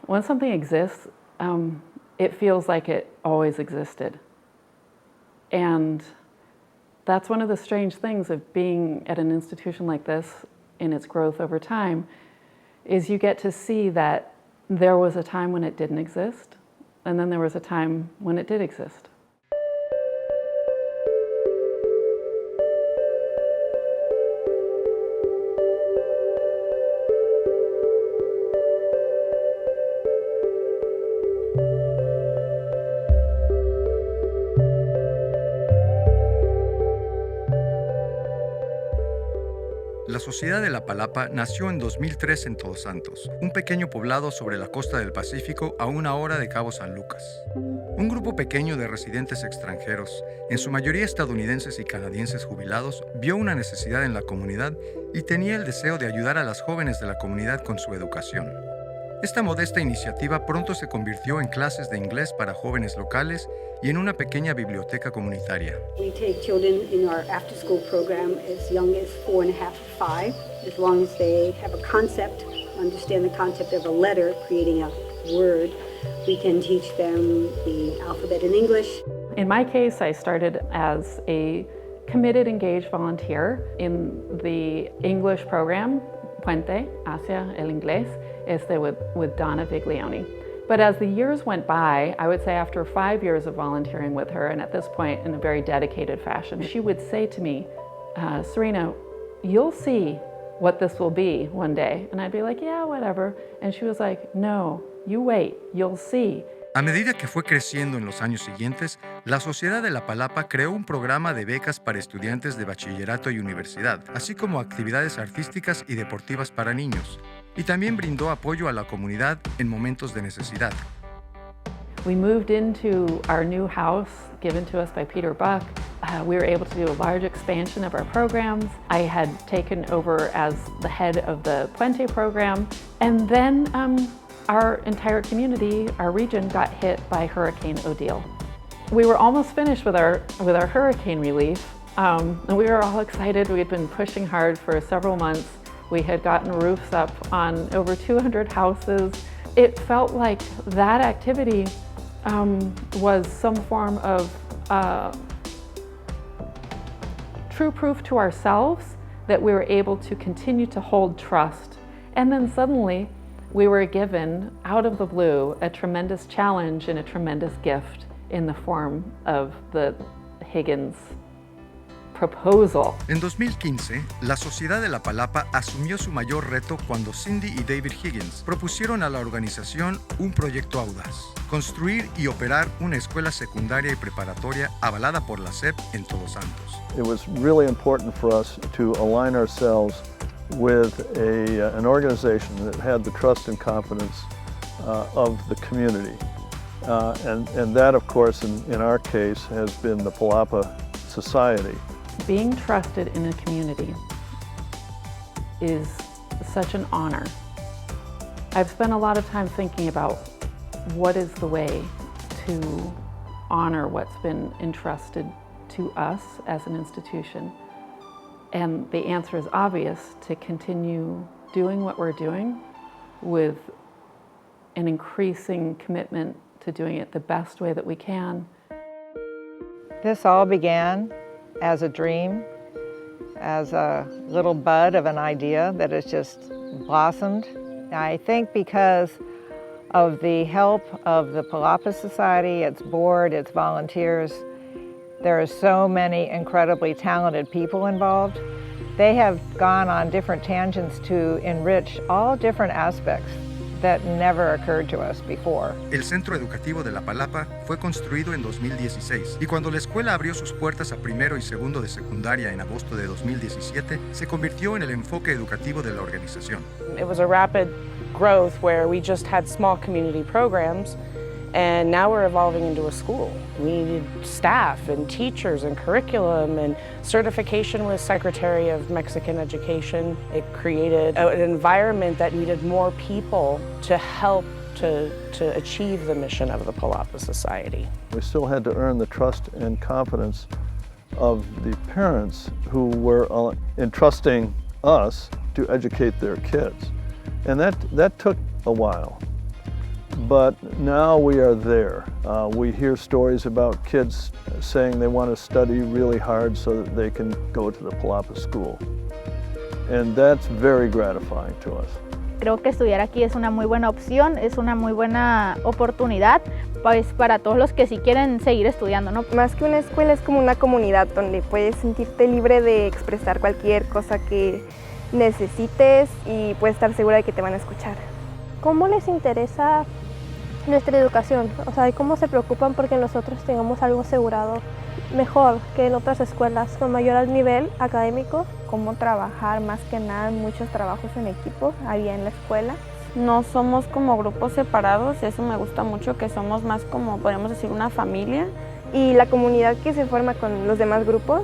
When something exists, it feels like it always existed. And that's one of the strange things of being at an institution like this in its growth over time, is you get to see that there was a time when it didn't exist, and then there was a time when it did exist. La Sociedad de la Palapa nació en 2003 en Todos Santos, un pequeño poblado sobre la costa del Pacífico a 1 hora de Cabo San Lucas. Un grupo pequeño de residentes extranjeros, en su mayoría estadounidenses y canadienses jubilados, vio una necesidad en la comunidad y tenía el deseo de ayudar a las jóvenes de la comunidad con su educación. Esta modesta iniciativa pronto se convirtió en clases de inglés para jóvenes locales y en una pequeña biblioteca comunitaria. We take children in our after-school program as young as 4 and a half, 5, as long as they have a concept, understand the concept of a letter, creating a word. We can teach them the alphabet in English. In my case, I started as a committed, engaged volunteer in the English program, Puente hacia el Inglés, with Donna Viglione. But as the years went by, I would say after 5 years of volunteering with her, and at this point in a very dedicated fashion, she would say to me, Serena, you'll see what this will be one day. And I'd be like, yeah, whatever. And she was like, no, you wait, you'll see. A medida que fue creciendo en los años siguientes, la Sociedad de la Palapa creó un programa de becas para estudiantes de bachillerato y universidad, así como actividades artísticas y deportivas para niños, y también brindó apoyo a la comunidad en momentos de necesidad. We moved into our new house given to us by Peter Buck. We were able to do a large expansion of our programs. I had taken over as the head of the Puente program, and then our entire community, our region, got hit by Hurricane Odile. We were almost finished with our hurricane relief, and we were all excited. We had been pushing hard for several months. We had gotten roofs up on over 200 houses. It felt like that activity was some form of true proof to ourselves that we were able to continue to hold trust. And then suddenly, we were given, out of the blue, a tremendous challenge and a tremendous gift in the form of the Higgins proposal. En 2015, la Sociedad de la Palapa asumió su mayor reto cuando Cindy y David Higgins propusieron a la organización un proyecto audaz: construir y operar una escuela secundaria y preparatoria avalada por la SEP en Todos Santos. It was really important for us to align ourselves with an organization that had the trust and confidence of the community. And that, of course, in our case, has been the Palapa Society. Being trusted in a community is such an honor. I've spent a lot of time thinking about what is the way to honor what's been entrusted to us as an institution. And the answer is obvious: to continue doing what we're doing with an increasing commitment to doing it the best way that we can. This all began as a dream, as a little bud of an idea that has just blossomed. I think because of the help of the Palapa Society, its board, its volunteers, there are so many incredibly talented people involved. They have gone on different tangents to enrich all different aspects that never occurred to us before. El centro educativo de la Palapa fue construido en 2016 y cuando la escuela abrió sus puertas a primero y segundo de secundaria en agosto de 2017, se convirtió en el enfoque educativo de la organización. It was a rapid growth where we just had small community programs, and now we're evolving into a school. We needed staff and teachers and curriculum and certification with Secretary of Mexican Education. It created an environment that needed more people to help to achieve the mission of the Palapa Society. We still had to earn the trust and confidence of the parents who were entrusting us to educate their kids. And that took a while. but now we are there. We hear stories about kids saying they want to study really hard so that they can go to the Palapa school. And that's very gratifying to us. Creo que estudiar aquí es una muy buena opción, es una muy buena oportunidad pues, para todos los que sí quieren seguir estudiando, ¿no? Más que una escuela es como una comunidad donde puedes sentirte libre de expresar cualquier cosa que necesites y puedes estar segura de que te van a escuchar. ¿Cómo les interesa nuestra educación? O sea, ¿cómo se preocupan porque nosotros tengamos algo asegurado mejor que en otras escuelas con mayor nivel académico? Cómo trabajar más que nada, muchos trabajos en equipo había en la escuela. No somos como grupos separados, eso me gusta mucho, que somos más como, podríamos decir, una familia. Y la comunidad que se forma con los demás grupos,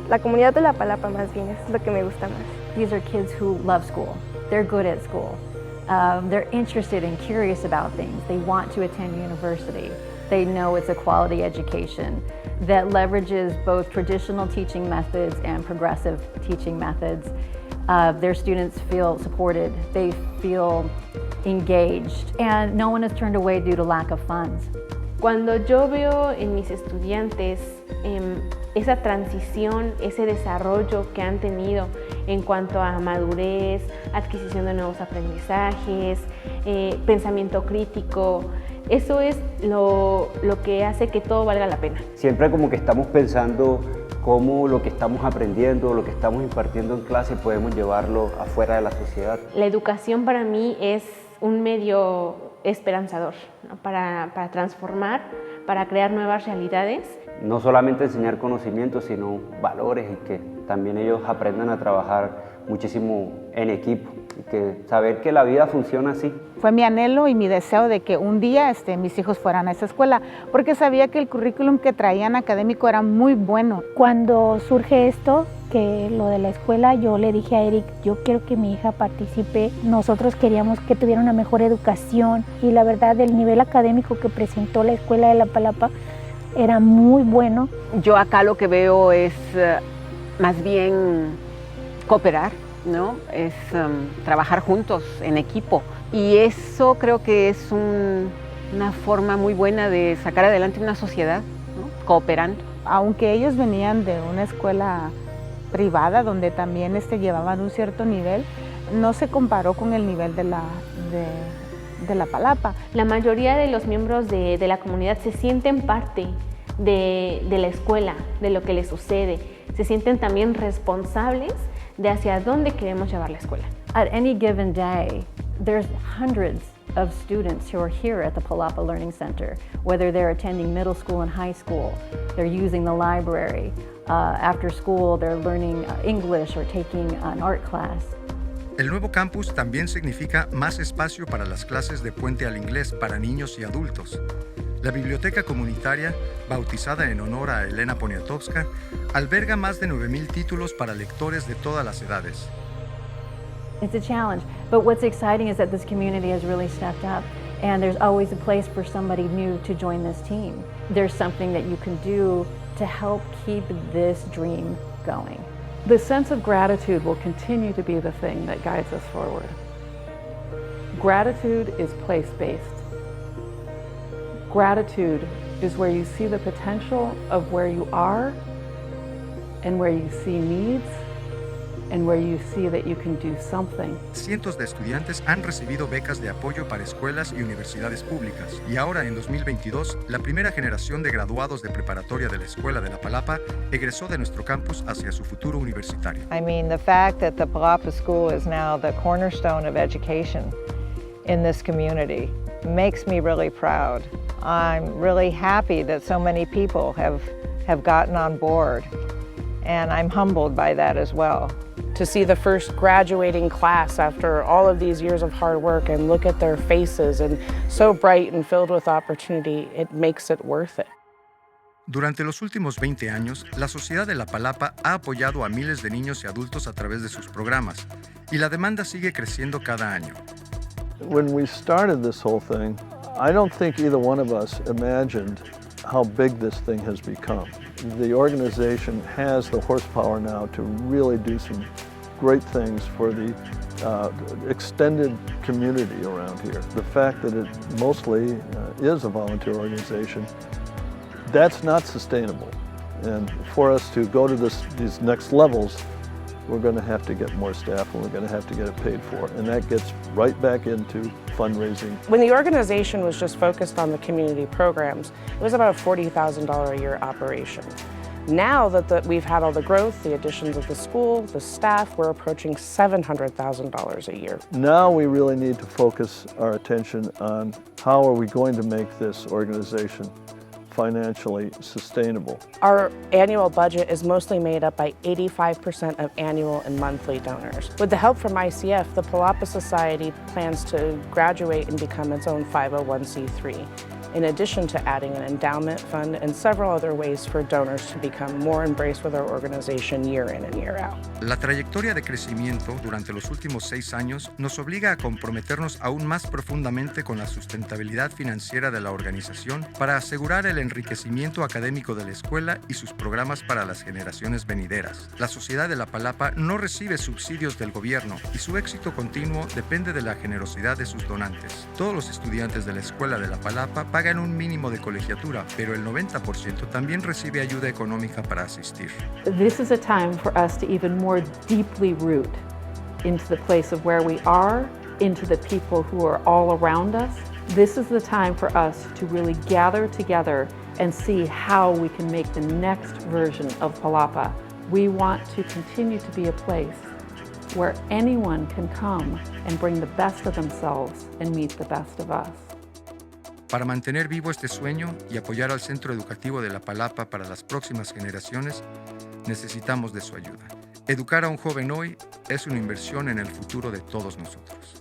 la comunidad de la Palapa más bien, es lo que me gusta más. These are kids who love school, they're good at school. They're interested and curious about things. They want to attend university. They know it's a quality education that leverages both traditional teaching methods and progressive teaching methods. Their students feel supported, they feel engaged, and no one is turned away due to lack of funds. Cuando yo veo en mis estudiantes esa transición, ese desarrollo que han tenido en cuanto a madurez, adquisición de nuevos aprendizajes, pensamiento crítico, eso es lo que hace que todo valga la pena. Siempre como que estamos pensando cómo lo que estamos aprendiendo, lo que estamos impartiendo en clase podemos llevarlo afuera de la sociedad. La educación para mí es un medio esperanzador, ¿no? para transformar, para crear nuevas realidades. No solamente enseñar conocimientos, sino valores y que también ellos aprendan a trabajar muchísimo en equipo y que saber que la vida funciona así. Fue mi anhelo y mi deseo de que un día mis hijos fueran a esa escuela, porque sabía que el currículum que traían académico era muy bueno. Cuando surge esto, que lo de la escuela, yo le dije a Eric, yo quiero que mi hija participe. Nosotros queríamos que tuviera una mejor educación y la verdad el nivel académico que presentó la escuela de la Palapa era muy bueno. Yo acá lo que veo es más bien cooperar, ¿no? Es trabajar juntos en equipo y eso creo que es una forma muy buena de sacar adelante una sociedad, ¿no? Cooperando. Aunque ellos venían de una escuela privada donde también llevaban un cierto nivel, no se comparó con el nivel de la Palapa. La mayoría de los miembros de la comunidad se sienten parte de la escuela, de lo que les sucede. Se sienten también responsables de hacia dónde queremos llevar la escuela. At any given day, there's hundreds of students who are here at the Palapa Learning Center, whether they're attending middle school and high school, they're using the library, after school they're learning English or taking an art class. El nuevo campus también significa más espacio para las clases de puente al inglés para niños y adultos. La biblioteca comunitaria, bautizada en honor a Elena Poniatowska, alberga más de 9,000 títulos para lectores de todas las edades. It's a challenge, but what's exciting is that this community has really stepped up, and there's always a place for somebody new to join this team. There's something that you can do to help keep this dream going. The sense of gratitude will continue to be the thing that guides us forward. Gratitude is place-based. Gratitude is where you see the potential of where you are and where you see needs and where you see that you can do something. Cientos de estudiantes han recibido becas de apoyo para escuelas y universidades públicas y ahora en 2022 la primera generación de graduados de preparatoria de la Escuela de la Palapa egresó de nuestro campus hacia su futuro universitario. I mean, the fact that the Palapa School is now the cornerstone of education in this community makes me really proud. I'm really happy that so many people have gotten on board, and I'm humbled by that as well. To see the first graduating class after all of these years of hard work and look at their faces and so bright and filled with opportunity, it makes it worth it. Durante los últimos 20 años, la Sociedad de la Palapa ha apoyado a miles de niños y adultos a través de sus programas, y la demanda sigue creciendo cada año. When we started this whole thing, I don't think either one of us imagined how big this thing has become. The organization has the horsepower now to really do some great things for the extended community around here. The fact that it mostly is a volunteer organization, that's not sustainable. And for us to go to these next levels, we're going to have to get more staff and we're going to have to get it paid for. And that gets right back into fundraising. When the organization was just focused on the community programs, it was about a $40,000 a year operation. Now that we've had all the growth, the additions of the school, the staff, we're approaching $700,000 a year. Now we really need to focus our attention on how are we going to make this organization financially sustainable. Our annual budget is mostly made up by 85% of annual and monthly donors. With the help from ICF, the Palapa Society plans to graduate and become its own 501c3, in addition to adding an endowment fund and several other ways for donors to become more embraced with our organization year in and year out. La trayectoria de crecimiento durante los últimos 6 años nos obliga a comprometernos aún más profundamente con la sustentabilidad financiera de la organización para asegurar el enriquecimiento académico de la escuela y sus programas para las generaciones venideras. La Sociedad de la Palapa no recibe subsidios del gobierno y su éxito continuo depende de la generosidad de sus donantes. Todos los estudiantes de la Escuela de la Palapa pagan un mínimo de colegiatura, pero el 90% también recibe ayuda económica para asistir. This is a time for us to even more deeply root into the place of where we are, into the people who are all around us. This is the time for us to really gather together and see how we can make the next version of Palapa. We want to continue to be a place where anyone can come and bring the best of themselves and meet the best of us. Para mantener vivo este sueño y apoyar al Centro Educativo de la Palapa para las próximas generaciones, necesitamos de su ayuda. Educar a un joven hoy es una inversión en el futuro de todos nosotros.